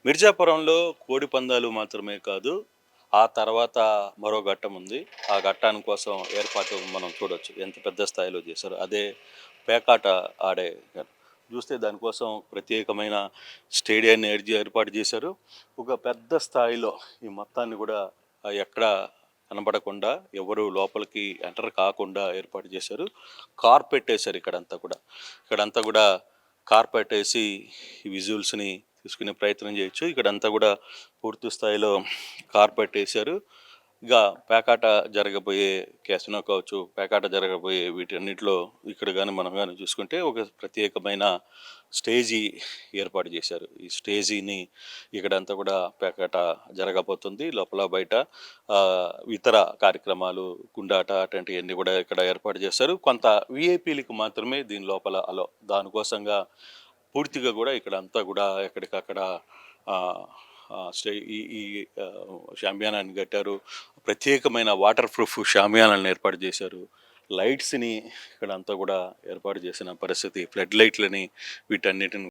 మిర్జాపురంలో కోడి పందాలు మాత్రమే కాదు, ఆ తర్వాత మరో ఘట్టం ఉంది. ఆ ఘట్టాని కోసం ఏర్పాటు మనం చూడొచ్చు. ఎంత పెద్ద స్థాయిలో చేశారో. అదే పేకాట ఆడే చూస్తే దానికోసం ప్రత్యేకమైన స్టేడియాన్ని ఏర్పాటు చేశారు. ఒక పెద్ద స్థాయిలో ఈ మొత్తాన్ని కూడా ఎక్కడ కనబడకుండా, ఎవరు లోపలికి ఎంటర్ కాకుండా ఏర్పాటు చేశారు. కార్పెట్ వేశారు ఇక్కడంతా కూడా కార్పెట్ వేసి ఈ విజువల్స్ని తీసుకునే ప్రయత్నం చేయొచ్చు. ఇక్కడంతా కూడా పూర్తి స్థాయిలో కార్పెట్ వేశారు. ఇక పేకాట జరగబోయే క్యాసినో కావచ్చు, పేకాట జరగబోయే వీటన్నిటిలో ఇక్కడ కానీ మనం కానీ చూసుకుంటే ఒక ప్రత్యేకమైన స్టేజీ ఏర్పాటు చేశారు. ఈ స్టేజీని ఇక్కడంతా కూడా పేకాట జరగబోతుంది. లోపల బయట ఇతర కార్యక్రమాలు, గుండాట అటువంటివన్నీ కూడా ఇక్కడ ఏర్పాటు చేశారు. కొంత విఐపీలకు మాత్రమే దీని లోపల అలో. దానికోసంగా పూర్తిగా కూడా ఇక్కడ అంతా కూడా ఎక్కడికక్కడ ఈ ఈ షామియానాన్ని కట్టారు. ప్రత్యేకమైన వాటర్ ప్రూఫ్ షామియానాలను ఏర్పాటు చేశారు. లైట్స్ని ఇక్కడ అంతా కూడా ఏర్పాటు చేసిన పరిస్థితి, ఫ్లడ్ లైట్లని వీటన్నిటిని